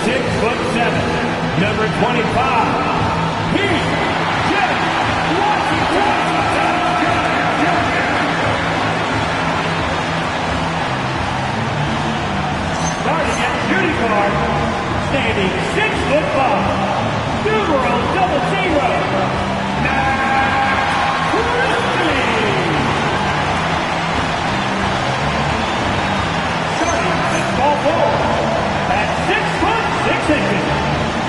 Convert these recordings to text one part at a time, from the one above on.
6'7", number 25, starting at shooting guard, standing 6'5", numeral 00, starting at small forward, at 6'6",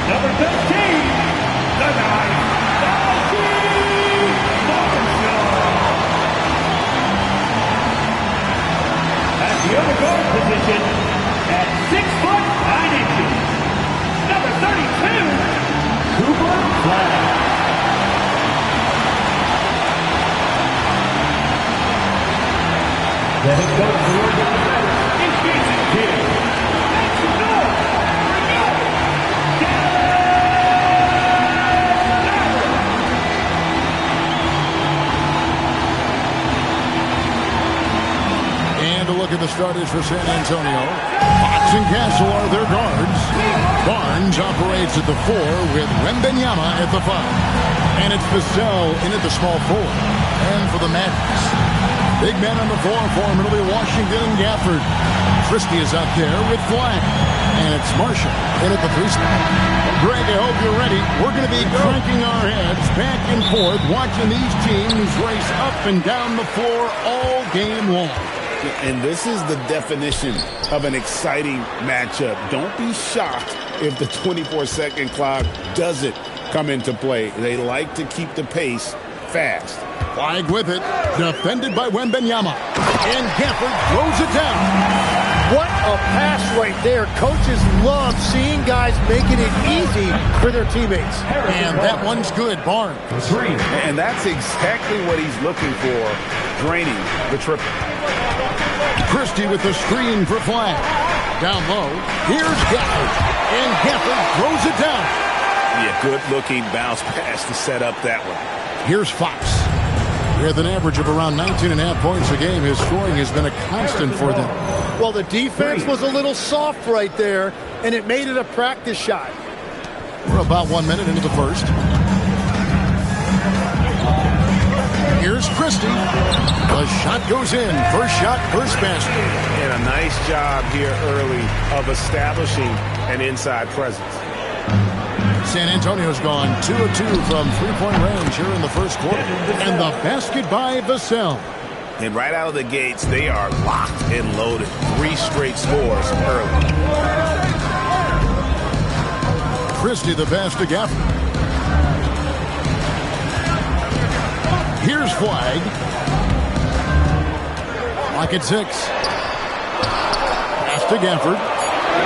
number 13, the Knight, at the other guard position, at 6'9", number 32, Cooper Flag. The head coach for the Spurs is Jason Kidd. Let's go! And a look at the starters for San Antonio. Fox and Castle are their guards. Barnes operates at the 4 with Wembanyama at the 5. And it's Vassell in at the small forward. And for the Mavericks, big man on the 4 for him. It'll be Washington and Gafford. Christie is out there with Flag. And it's Marshall in at the 3 spot. Greg, I hope you're ready. We're going to be cranking our heads back and forth, watching these teams race up and down the floor all game long. And this is the definition of an exciting matchup. Don't be shocked if the 24-second clock doesn't come into play. They like to keep the pace fast. Flag with it. Defended by Wembanyama. And Gafford throws it down. What a pass right there. Coaches love seeing guys making it easy for their teammates. And that one's good. Barnes. And that's exactly what he's looking for, draining the triple. Christie with the screen for Flag. Down low. Here's Gafford. And Gafford throws it down. Yeah, good-looking bounce pass to set up that one. Here's Fox. With an average of around 19.5 points a game, his scoring has been a constant for them. Well, the defense was a little soft right there, and it made it a practice shot. We're about 1 minute into the first. Here's Christie. The shot goes in. First shot, first basket. And a nice job here early of establishing an inside presence. San Antonio's gone 2 of 2 from three-point range here in the first quarter. And the basket by Vassell. And right out of the gates, they are locked and loaded. 3 straight scores early. Christie the pass to Gafford. Here's Flag. Lock at 6. Pass to Gafford.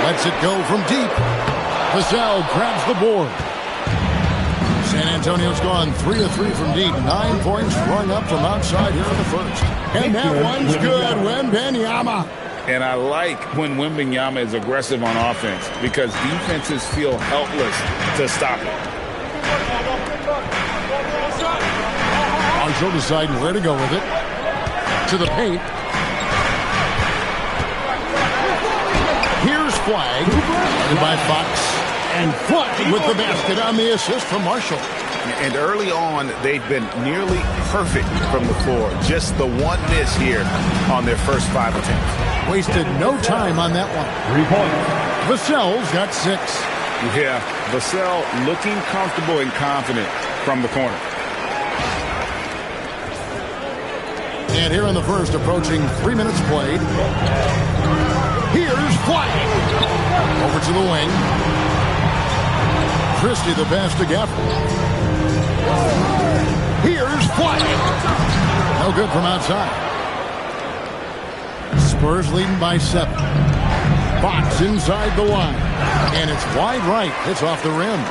Lets it go from deep. Vassell grabs the board. San Antonio's gone 3 of 3 from deep. 9 points throwing up from outside here in the first. And that one's good. Wembanyama. And I like when Wembanyama is aggressive on offense because defenses feel helpless to stop it. Marshall deciding where to go with it. To the paint. Here's Flag. Guarded by Fox. And Flag with the basket on the assist from Marshall. And early on, they've been nearly perfect from the floor. Just the one miss here on their first 5 attempts. Wasted no time on that one. 3 points. Vassell's got 6. Yeah, Vassell looking comfortable and confident from the corner. And here in the first, approaching 3 minutes played. Here's Flag. Over to the wing. Christie the pass to Gafford. Here's Flag. No good from outside. Spurs leading by 7. Fox inside the line. And it's wide right. It's off the rim.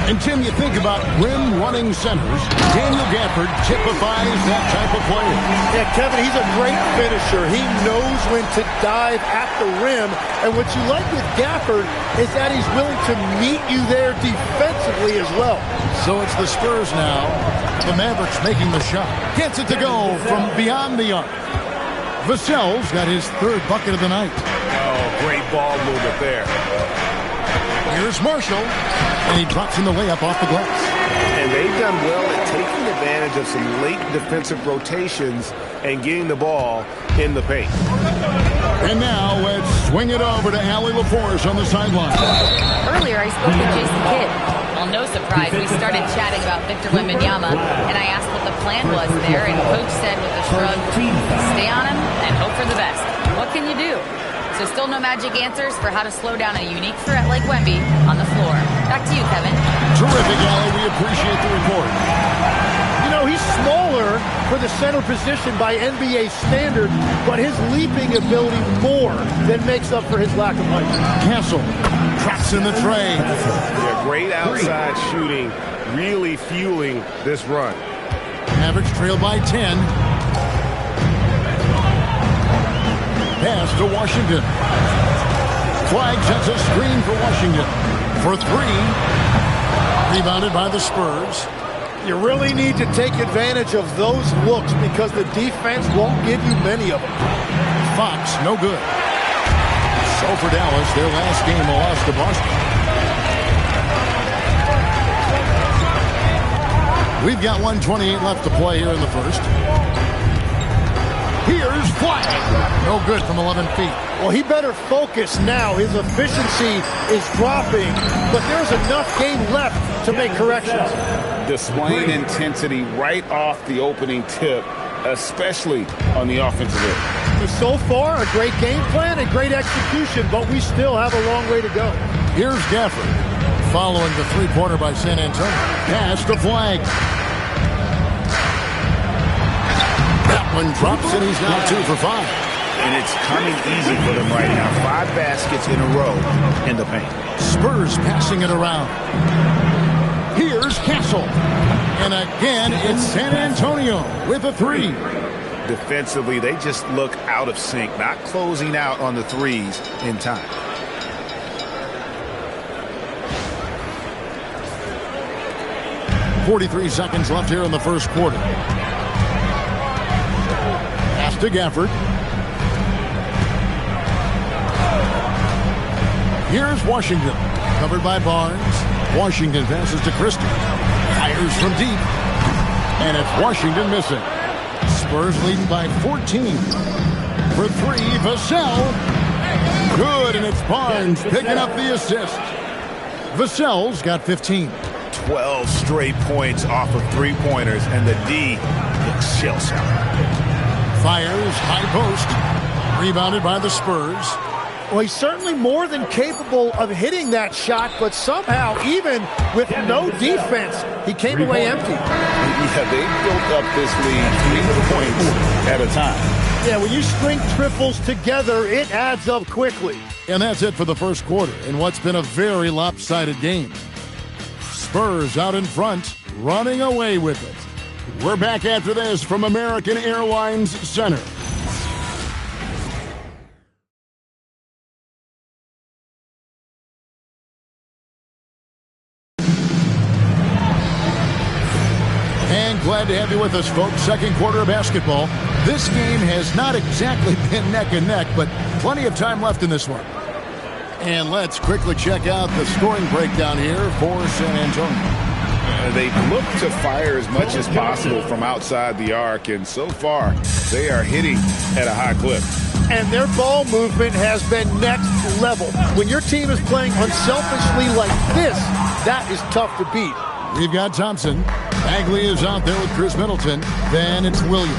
And, Tim, you think about rim-running centers. Daniel Gafford typifies that type of player. Yeah, Kevin, he's a great finisher. He knows when to dive at the rim. And what you like with Gafford is that he's willing to meet you there defensively as well. So it's the Spurs now. The Mavericks making the shot. Gets it to go from beyond the arc. Vassell's got his 3rd bucket of the night. Oh, great ball movement there. Here's Marshall, and he drops in the layup off the glass. And they've done well at taking advantage of some late defensive rotations and getting the ball in the paint. And now let's swing it over to Allie LaForce on the sideline. Earlier, I spoke with Jason Kidd. Well, no surprise, we started chatting about Victor Wembanyama, and I asked what the plan was there, and Coach said with a shrug, stay on him and hope for the best. What can you do? So still no magic answers for how to slow down a unique threat like Wemby on the floor. Back to you, Kevin. Terrific, Allie. We appreciate the report. You know, he's smaller for the center position by NBA standard, but his leaping ability more than makes up for his lack of height. Castle traps in the tray. Yeah, great outside shooting, really fueling this run. Mavericks trail by 10. Pass to Washington. Flag sets a screen for Washington. For three. Rebounded by the Spurs. You really need to take advantage of those looks because the defense won't give you many of them. Fox, no good. So for Dallas, their last game, a loss to Boston. We've got 1:28 left to play here in the first. Here's Flag. No good from 11 feet. Well, he better focus now. His efficiency is dropping, but there's enough game left to make corrections. Displaying intensity right off the opening tip, especially on the offensive end. So far, a great game plan and great execution, but we still have a long way to go. Here's Gafford, following the three-pointer by San Antonio. Pass to Flag. That one drops, and he's now 2 for 5. And it's coming easy for them right now. 5 baskets in a row in the paint. Spurs passing it around. Here's Castle. And again, it's San Antonio with a 3. Defensively, they just look out of sync, not closing out on the threes in time. .43 seconds left here in the first quarter. Pass to Gafford. Here's Washington. Covered by Barnes. Washington passes to Christie. Fires from deep. And it's Washington missing. Spurs leading by 14. For 3, Vassell. Good, and it's Barnes picking up the assist. Vassell's got 15. 12 straight points off of three-pointers, and the D looks shell-shocked. Fires, high post. Rebounded by the Spurs. Well, he's certainly more than capable of hitting that shot, but somehow, even with no defense, he came away empty. Yeah, they built up this lead 3 points at a time. Yeah, when you string triples together, it adds up quickly. And that's it for the first quarter in what's been a very lopsided game. Spurs out in front, running away with it. We're back after this from American Airlines Center. And glad to have you with us, folks. Second quarter of basketball. This game has not exactly been neck and neck, but plenty of time left in this one. And let's quickly check out the scoring breakdown here for San Antonio. They look to fire as much as possible from outside the arc, and so far, they are hitting at a high clip. And their ball movement has been next level. When your team is playing unselfishly like this, that is tough to beat. We've got Thompson. Bagley is out there with Chris Middleton. Then it's Williams.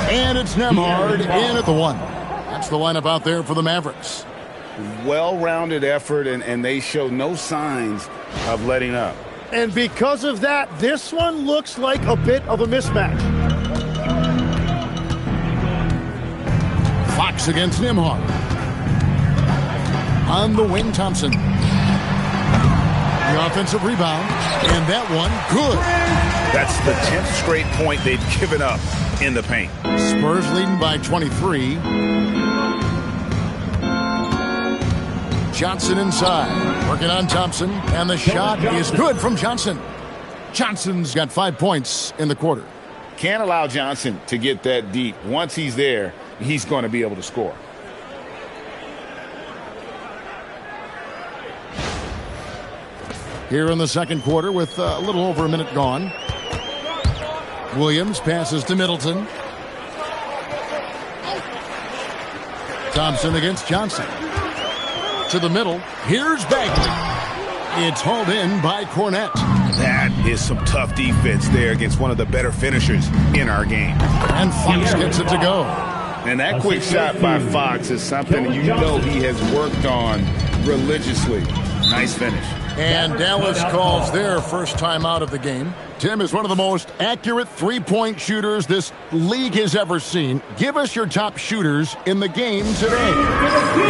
And it's Nembhard in at the 1. That's the lineup out there for the Mavericks. Well-rounded effort, and they show no signs of letting up. And because of that, this one looks like a bit of a mismatch. Fox against Nembhard. On the wing, Thompson. The offensive rebound. And that one, good. That's the 10th straight point they've given up in the paint. Spurs leading by 23. Johnson inside, working on Thompson, and the shot is good from Johnson. Johnson's got 5 points in the quarter. Can't allow Johnson to get that deep. Once he's there, he's going to be able to score. here in the second quarter with a little over a minute gone. Williams passes to Middleton. Thompson against Johnson. To the middle. Here's Bagley. It's hauled in by Cornette. That is some tough defense there against one of the better finishers in our game. And Fox gets it to go. And that quick shot by Fox is something you know he has worked on religiously. Nice finish. And Dallas calls their first time out of the game. Tim is one of the most accurate three-point shooters this league has ever seen. Give us your top shooters in the game today.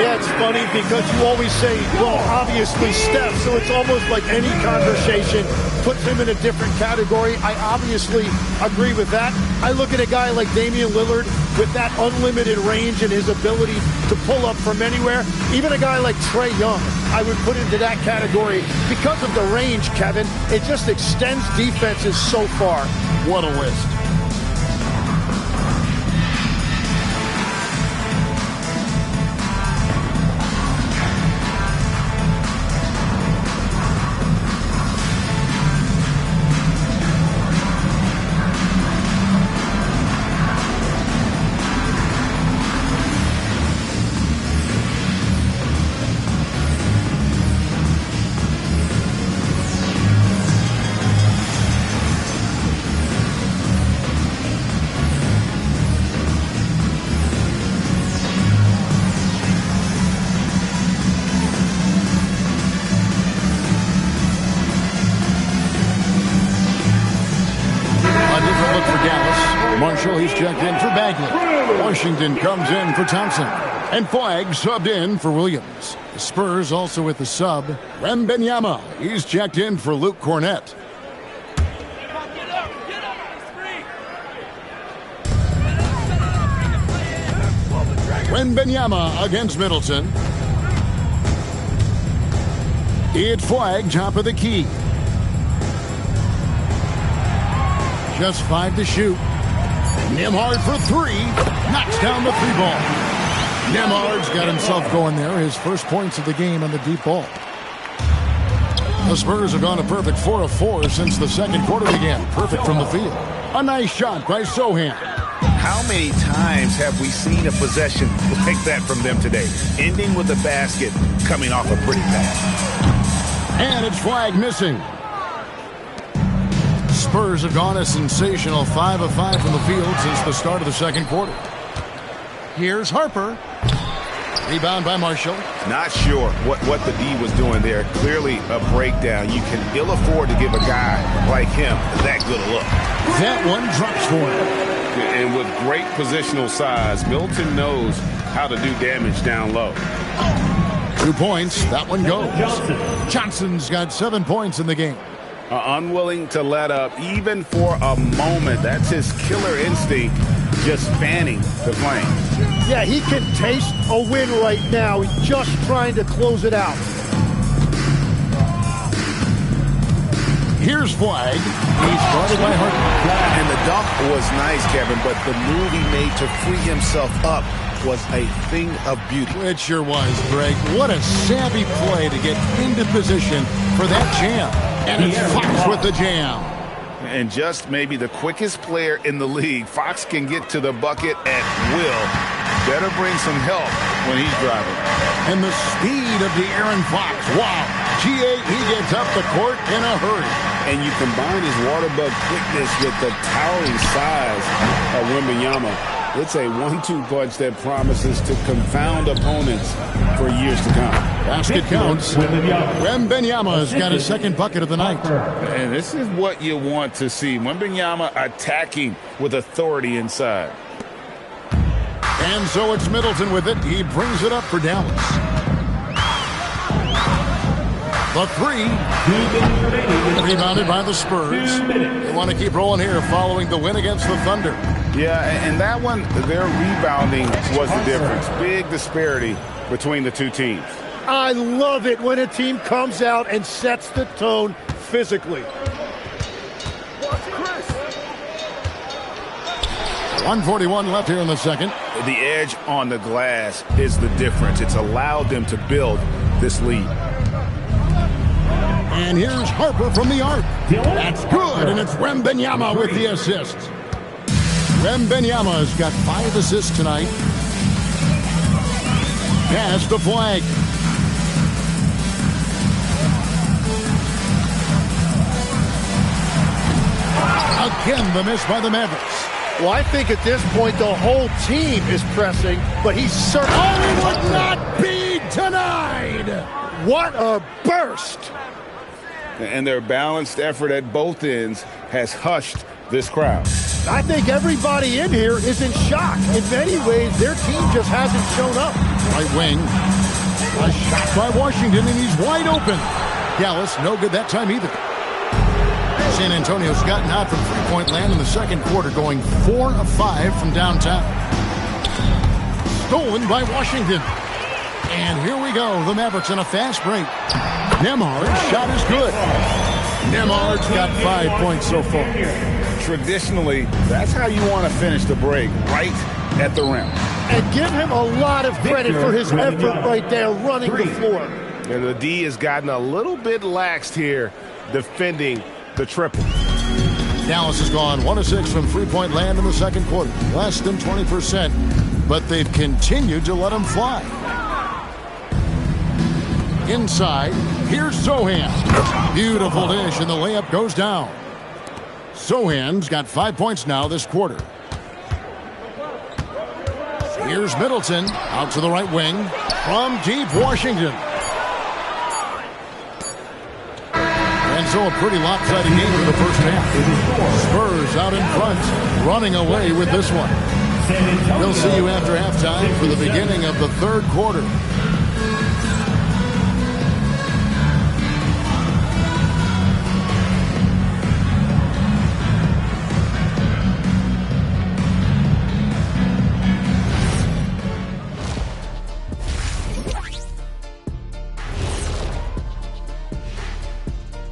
Yeah, it's funny because you always say, well, obviously Steph, so it's almost like any conversation puts him in a different category. I obviously agree with that. I look at a guy like Damian Lillard with that unlimited range and his ability to pull up from anywhere. Even a guy like Trae Young, I would put into that category because of the range, Kevin. It just extends defenses so far. What a list. He's checked in for Bagley. Washington comes in for Thompson. And Flagg subbed in for Williams. The Spurs also with the sub. Wembanyama. He's checked in for Luke Cornette. Wembanyama against Middleton. It's Flagg, top of the key. Just 5 to shoot. Nembhard for 3. Knocks down the 3-ball. Nembhard's got himself going there. His first points of the game on the deep ball. The Spurs have gone a perfect 4 of 4 since the second quarter began. Perfect from the field. A nice shot by Sohan. How many times have we seen a possession like that from them today? Ending with a basket, coming off a pretty pass. And it's Flagg missing. Spurs have gone a sensational 5 of 5 from the field since the start of the second quarter. Here's Harper. Rebound by Marshall. Not sure what the D was doing there. Clearly a breakdown. You can ill afford to give a guy like him that good a look. That one drops for him. And with great positional size, Milton knows how to do damage down low. 2 points. That one goes. Johnson's got 7 points in the game. Unwilling to let up even for a moment. That's his killer instinct, just fanning the flames. Yeah, he can taste a win right now. He's just trying to close it out. Here's Flagg. He's guarded by Harper. And the dunk was nice, Kevin, but the move he made to free himself up was a thing of beauty. It sure was, Greg. What a savvy play to get into position for that jam. And it's Fox with the jam. And just maybe the quickest player in the league. Fox can get to the bucket at will. Better bring some help when he's driving. And the speed of De'Aaron Fox. Wow. He gets up the court in a hurry. And you combine his water bug quickness with the towering size of Wembanyama. It's a 1-2 punch that promises to confound opponents for years to come. Basket counts. Wembanyama's got his second bucket of the night. And this is what you want to see. Wembanyama attacking with authority inside. And so it's Middleton with it. He brings it up for Dallas. The 3. Rebounded by the Spurs. They want to keep rolling here following the win against the Thunder. Yeah, and that one, their rebounding was the difference. Big disparity between the two teams. I love it when a team comes out and sets the tone physically. 1:41 left here in the second. The edge on the glass is the difference. It's allowed them to build this lead. And here's Harper from the arc. That's good, and it's Wembanyama with the assist. Wembanyama's got 5 assists tonight. Pass the flag. Again, the miss by the Mavericks. Well, I think at this point the whole team is pressing, but he's certainly would not be denied. What a burst! And their balanced effort at both ends has hushed this crowd. I think everybody in here is in shock. In many ways, their team just hasn't shown up. Right wing. A shot by Washington, and he's wide open. Gallus, no good that time either. San Antonio's gotten out from three-point land in the second quarter, going 4 of 5 from downtown. Stolen by Washington. And here we go. The Mavericks in a fast break. Nembhard's shot is good. Nembhard's got 5 points so far. Traditionally, that's how you want to finish the break, right at the rim. And give him a lot of credit for his effort right there, running the floor. And the D has gotten a little bit laxed here, defending the triple. Dallas has gone 1 of 6 from three-point land in the second quarter. Less than 20%, but they've continued to let them fly. Inside, here's Sohan. Beautiful dish, and the layup goes down. Sohan's got 5 points now this quarter. Here's Middleton, out to the right wing. From deep, Washington. And so a pretty lopsided game for the first half. Spurs out in front, running away with this one. We'll see you after halftime for the beginning of the third quarter.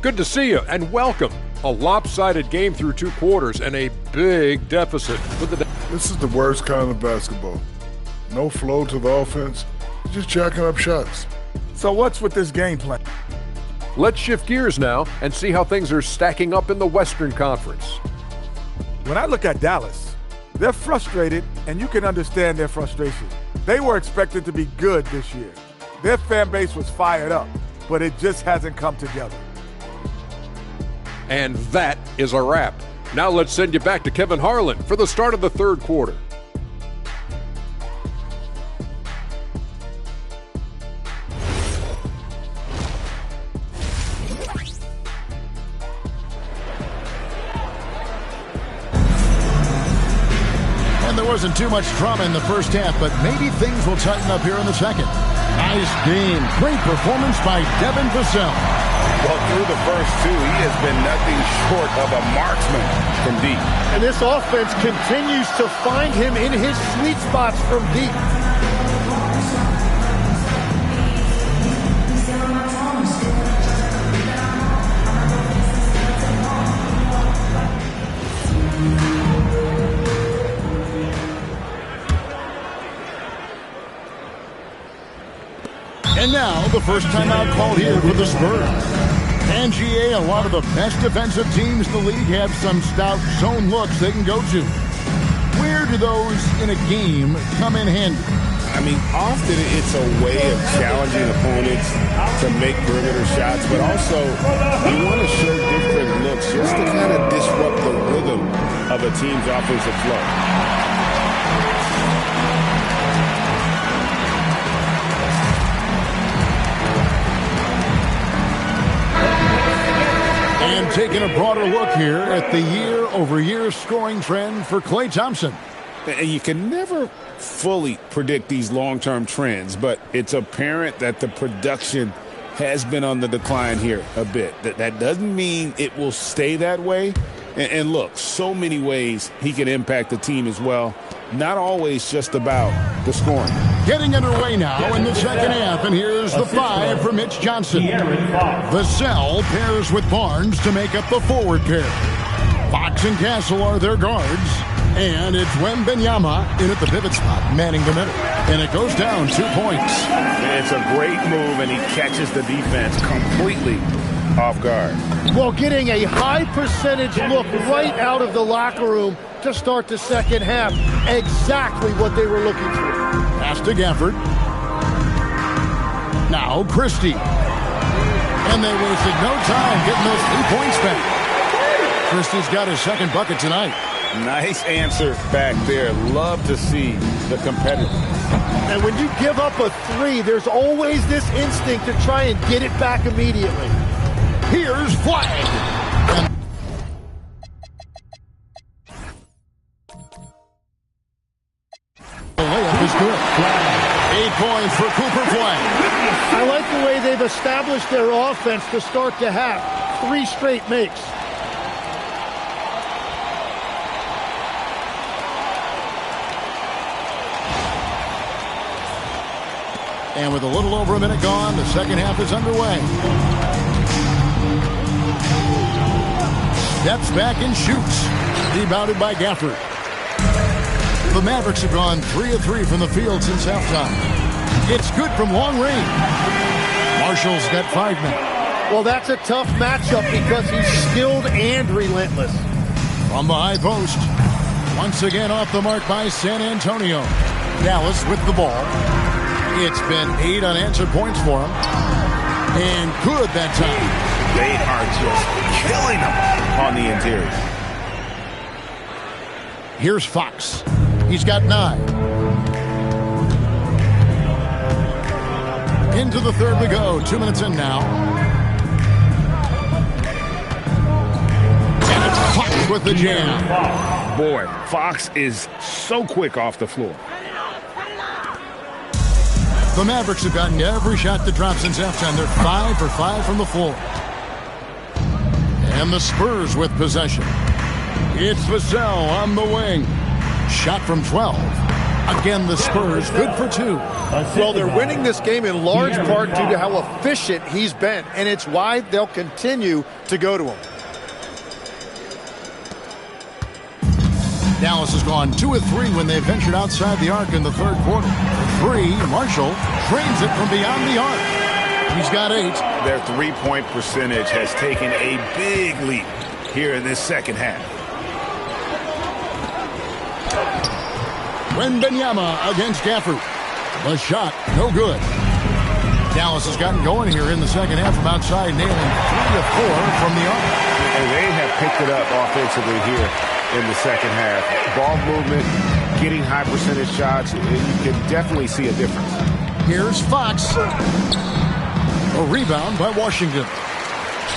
Good to see you, and welcome. A lopsided game through 2 quarters and a big deficit for the... This is the worst kind of basketball. No flow to the offense, just jacking up shots. So what's with this game plan? Let's shift gears now and see how things are stacking up in the Western Conference. When I look at Dallas, they're frustrated, and you can understand their frustration. They were expected to be good this year. Their fan base was fired up, but it just hasn't come together. And that is a wrap. Now let's send you back to Kevin Harlan for the start of the third quarter. And there wasn't too much drama in the first half, but maybe things will tighten up here in the second. Nice game. Great performance by Devin Vassell. Well, through the first 2, he has been nothing short of a marksman from deep. And this offense continues to find him in his sweet spots from deep. And now, the first timeout called here for the Spurs. And GA, a lot of the best defensive teams in the league have some stout zone looks they can go to. Where do those in a game come in handy? I mean, often it's a way of challenging opponents to make perimeter shots, but also you want to show different looks just to kind of disrupt the rhythm of a team's offensive flow. And taking a broader look here at the year-over-year scoring trend for Klay Thompson. And you can never fully predict these long-term trends, but it's apparent that the production has been on the decline here a bit. That doesn't mean it will stay that way. And look, so many ways he can impact the team as well. Not always just about the scoring. Getting underway now in the second half, and here's the 5 for Mitch Johnson. Vassell pairs with Barnes to make up the forward pair. Fox and Castle are their guards. And it's Wembanyama in at the pivot spot, manning the middle. And it goes down 2 points. It's a great move, and he catches the defense completely off guard. Well, getting a high percentage look right out of the locker room to start the second half. Exactly what they were looking for. Pass to Gafford. Now Christie. And they wasted no time getting those 3 points back. Christie's got his second bucket tonight. Nice answer back there. Love to see the competitiveness. And when you give up a three, there's always this instinct to try and get it back immediately. Here's Flag. And the layup is good. 8 points for Cooper Flag. I like the way they've established their offense to start the half. 3 straight makes. And with a little over a minute gone, the second half is underway. Steps back and shoots. Rebounded by Gafford. The Mavericks have gone 3 of 3 from the field since halftime. It's good from long range. Marshall's got 5 men. Well, that's a tough matchup because he's skilled and relentless. From the high post. Once again off the mark by San Antonio. Dallas with the ball. It's been 8 unanswered points for him. And good that time. They are just killing them on the interior. Here's Fox. He's got 9. Into the third we go. 2 minutes in now. And it's Fox with the jam. Boy, Fox is so quick off the floor. The Mavericks have gotten every shot that dropped since halftime. They're 5 for 5 from the floor. And the Spurs with possession. It's Vassell on the wing. Shot from 12. Again, the Spurs good for 2. Well, they're winning this game in large part due to how efficient he's been, and it's why they'll continue to go to him. Dallas has gone 2 of 3 when they ventured outside the arc in the third quarter. For 3, Marshall trains it from beyond the arc. He's got 8. Their three-point percentage has taken a big leap here in this second half. Wembanyama against Gafford. The shot, no good. Dallas has gotten going here in the second half from outside, nailing 3 of 4 from the arc. And they have picked it up offensively here in the second half. Ball movement, getting high percentage shots, and you can definitely see a difference. Here's Fox. A rebound by Washington.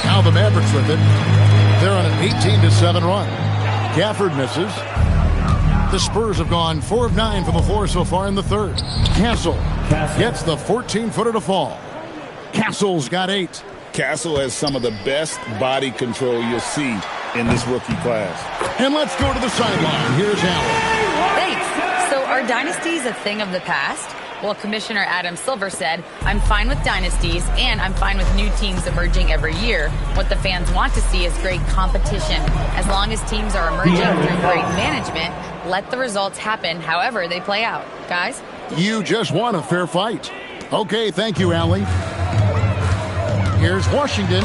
Now the Mavericks with it. They're on an 18-7 run. Gafford misses. The Spurs have gone 4 of 9 from the floor so far in the third. Castle gets the 14-footer to fall. Castle's got 8. Castle has some of the best body control you'll see in this rookie class. And let's go to the sideline. Here's Allen. Thanks. So are dynasties a thing of the past? Well, Commissioner Adam Silver said, I'm fine with dynasties and I'm fine with new teams emerging every year. What the fans want to see is great competition. As long as teams are emerging through great management, let the results happen however they play out. Guys? You just won a fair fight. Okay, thank you, Allie. Here's Washington.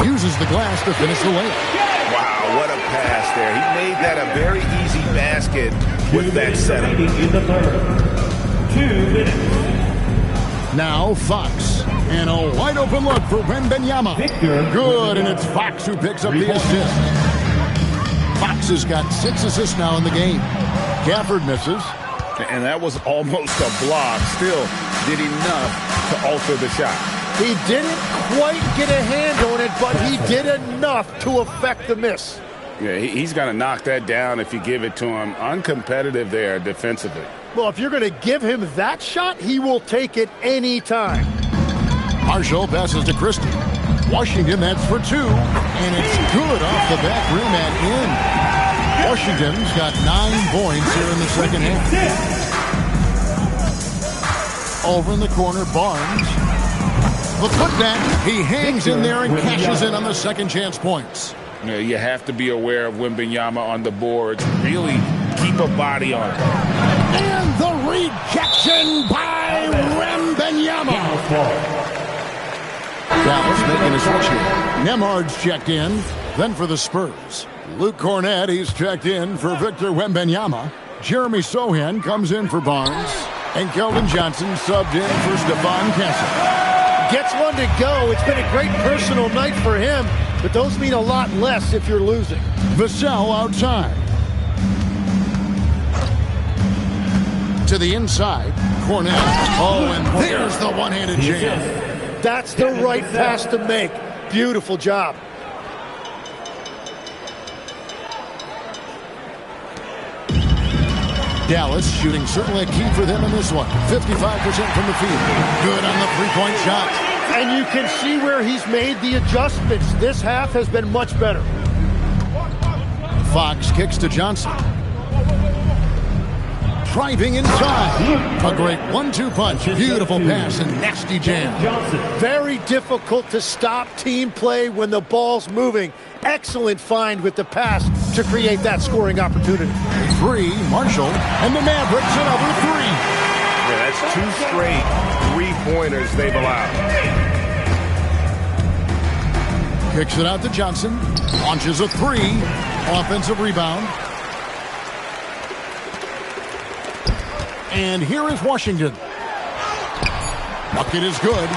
Uses the glass to finish the layup. Wow, what a pass there. He made that a very easy basket with that setup. 2 minutes. Now Fox. And a wide open look for Wembanyama. Good, and it's Fox who picks up the assist. Fox has got 6 assists now in the game. Gafford misses. And that was almost a block. Still did enough to alter the shot. He didn't quite get a hand on it, but he did enough to affect the miss. Yeah, he's going to knock that down if you give it to him. Uncompetitive there defensively. Well, if you're going to give him that shot, he will take it any time. Marshall passes to Christie. Washington, that's for 2. And it's good off the back rim and in. Washington's got 9 points here in the second half. Over in the corner, Barnes. The putback, he hangs in there and cashes in on the second chance points. Yeah, you have to be aware of Wembanyama on the boards. Really keep a body on it. And the rejection by Wembanyama. Dallas making a switch here. Nemhard's checked in. Then for the Spurs, Luke Cornett, he's checked in for Victor Wembanyama. Jeremy Sohan comes in for Barnes. And Keldon Johnson subbed in for Stephon Castle. Gets one to go. It's been a great personal night for him, but those mean a lot less if you're losing. Vassell outside. To the inside, Cornett. Oh, and there's the one-handed jam. That's the right pass to make. Beautiful job. Dallas shooting certainly a key for them in this one. 55% from the field. Good on the three-point shot. And you can see where he's made the adjustments. This half has been much better. Fox kicks to Johnson. Driving inside. A great 1-2 punch. Beautiful pass and nasty jam. Very difficult to stop team play when the ball's moving. Excellent find with the pass to create that scoring opportunity. 3, Marshall, and the Mavericks another 3. Yeah, that's 2 straight three-pointers they've allowed. Kicks it out to Johnson. Launches a 3. Offensive rebound. And here is Washington. Bucket is good.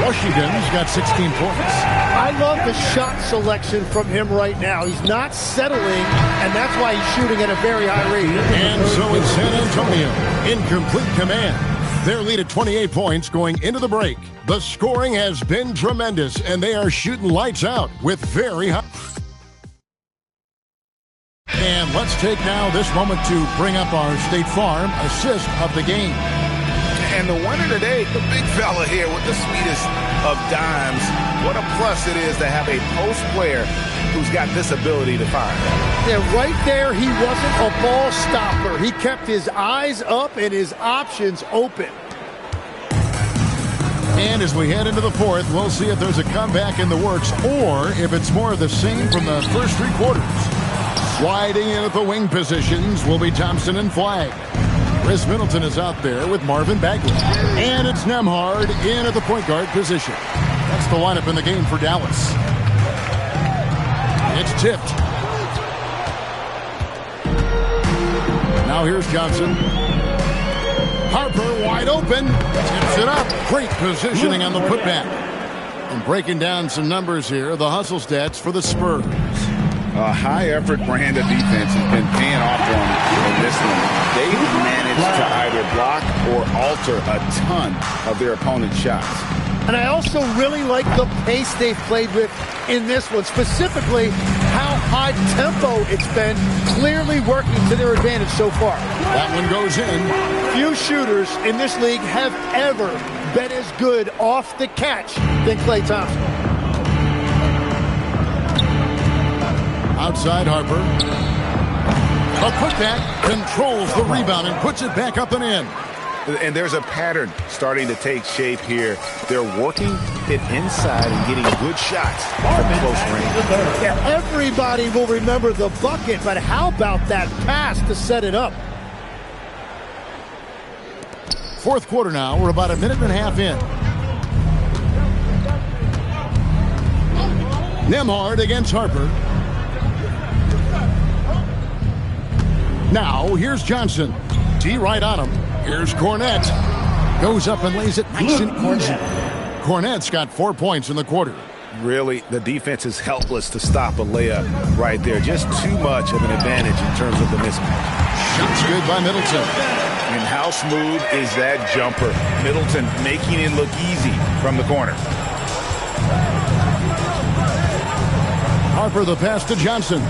Washington's got 16 points. I love the shot selection from him right now. He's not settling, and that's why he's shooting at a very high rate. And so it's San Antonio in complete command. Their lead at 28 points going into the break. The scoring has been tremendous, and they are shooting lights out with very high. And let's take now this moment to bring up our State Farm assist of the game. And the winner today, the big fella here with the sweetest of dimes. What a plus it is to have a post player who's got this ability to find. Yeah, right there, he wasn't a ball stopper. He kept his eyes up and his options open. And as we head into the fourth, we'll see if there's a comeback in the works or if it's more of the same from the first 3 quarters. Sliding in at the wing positions will be Thompson and Flagg. Chris Middleton is out there with Marvin Bagley. And it's Nemhard in at the point guard position. That's the lineup in the game for Dallas. It's tipped. Now here's Johnson. Harper wide open. Tips it up. Great positioning on the putback. And breaking down some numbers here, the hustle stats for the Spurs. A high-effort brand of defense has been paying off for them in this one. They've managed to either block or alter a ton of their opponent's shots. And I also really like the pace they've played with in this one, specifically how high tempo it's been, clearly working to their advantage so far. That one goes in. Few shooters in this league have ever been as good off the catch than Klay Thompson. Outside Harper. A putback controls the rebound and puts it back up and in. And there's a pattern starting to take shape here. They're working it inside and getting good shots from close range. Yeah, everybody will remember the bucket, but how about that pass to set it up? Fourth quarter now. We're about a minute and a half in. Nemhard against Harper. Now, here's Johnson. D right on him. Here's Cornett. Goes up and lays it nice and easy. Cornett's got 4 points in the quarter. Really, the defense is helpless to stop a layup right there. Just too much of an advantage in terms of the mismatch. Shot's good by Middleton. And how smooth is that jumper? Middleton making it look easy from the corner. Harper the pass to Johnson.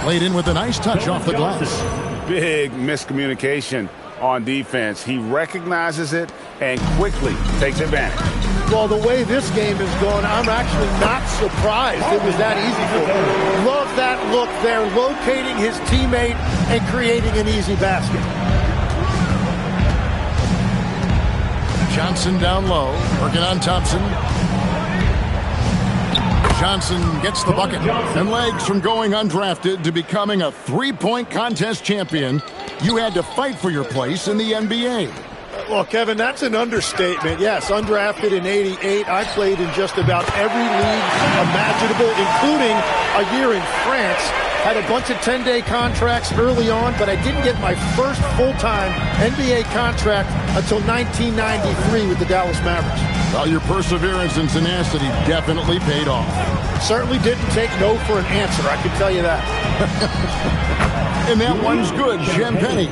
Played in with a nice touch off the glass. Big miscommunication on defense. He recognizes it and quickly takes advantage. Well, the way this game is going, I'm actually not surprised it was that easy for him. Love that look there, locating his teammate and creating an easy basket. Johnson down low, working on Thompson. Johnson gets the bucket and legs from going undrafted to becoming a three-point contest champion. You had to fight for your place in the NBA. Well, Kevin, that's an understatement. Yes, undrafted in '88. I played in just about every league imaginable, including a year in France. Had a bunch of 10-day contracts early on, but I didn't get my first full-time NBA contract until 1993 with the Dallas Mavericks. Well, your perseverance and tenacity definitely paid off. Certainly didn't take no for an answer, I can tell you that. And that one's good, Champagny.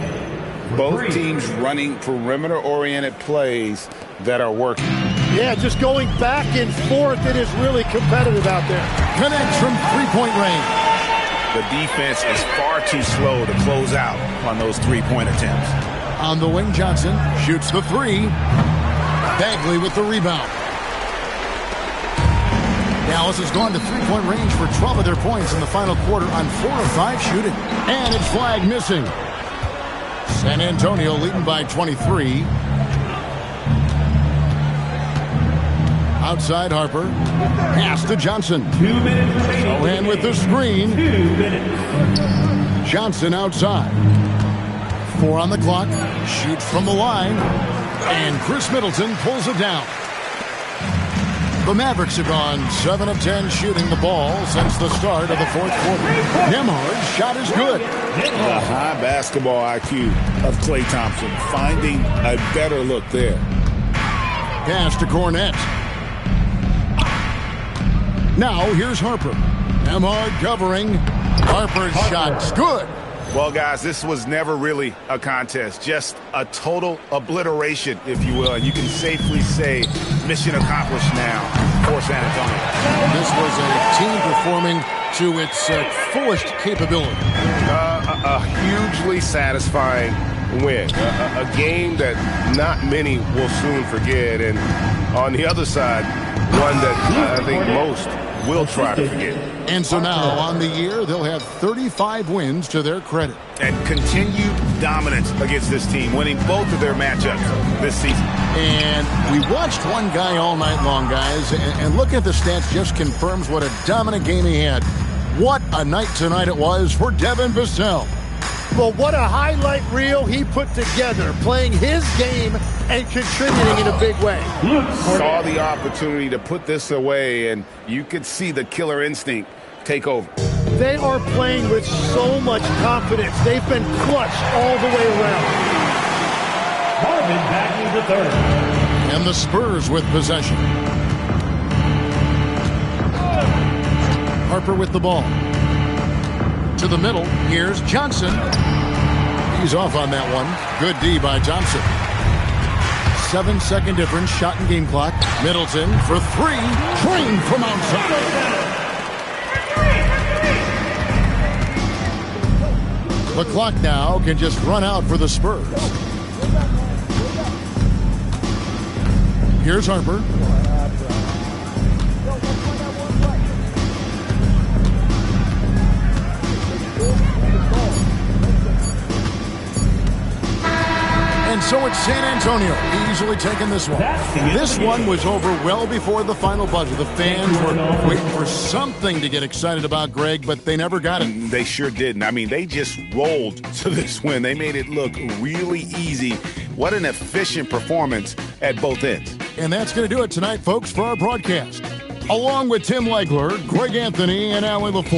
Both teams running perimeter-oriented plays that are working. Yeah, just going back and forth, it is really competitive out there. Connects from three-point range. The defense is far too slow to close out on those three-point attempts. On the wing, Johnson shoots the three. Bagley with the rebound. Dallas has gone to three-point range for 12 of their points in the final quarter on 4 of 5 shooting. And it's flag missing. San Antonio leading by 23. Outside Harper. Pass to Johnson. 2 minutes remaining. Sohan with the screen. 2 minutes. Johnson outside. 4 on the clock. Shoots from the line. And Chris Middleton pulls it down. The Mavericks have gone 7 of 10 shooting the ball since the start of the fourth quarter. Nembhard's shot is good. The high basketball IQ of Klay Thompson finding a better look there. Pass to Cornette. Now here's Harper. Nembhard covering. Harper's shot's good. Well, guys, this was never really a contest, just a total obliteration, if you will. And you can safely say mission accomplished now for San Antonio. This was a team performing to its fullest capability. A hugely satisfying win. A game that not many will soon forget. And on the other side, one that I think most will try to forget. And so now, on the year, they'll have 35 wins to their credit. And continued dominance against this team, winning both of their matchups this season. And we watched one guy all night long, guys, and looking at the stats just confirms what a dominant game he had. What a night tonight it was for Devin Vassell. Well, what a highlight reel he put together, playing his game and contributing in a big way. Saw the opportunity to put this away, and you could see the killer instinct take over. They are playing with so much confidence. They've been clutch all the way around. Marvin Bagley the third. And the Spurs with possession. Harper with the ball. To the middle, here's Johnson. He's off on that one. Good D by Johnson. 7-second difference, shot and game clock. Middleton for 3, trained from outside. The clock now can just run out for the Spurs. Here's Harper. And so it's San Antonio easily taking this one. This one was over well before the final buzzer. The fans were waiting for something to get excited about, Greg, but they never got it. They sure didn't. I mean, they just rolled to this win. They made it look really easy. What an efficient performance at both ends. And that's going to do it tonight, folks, for our broadcast. Along with Tim Legler, Greg Anthony, and Allie LaForce.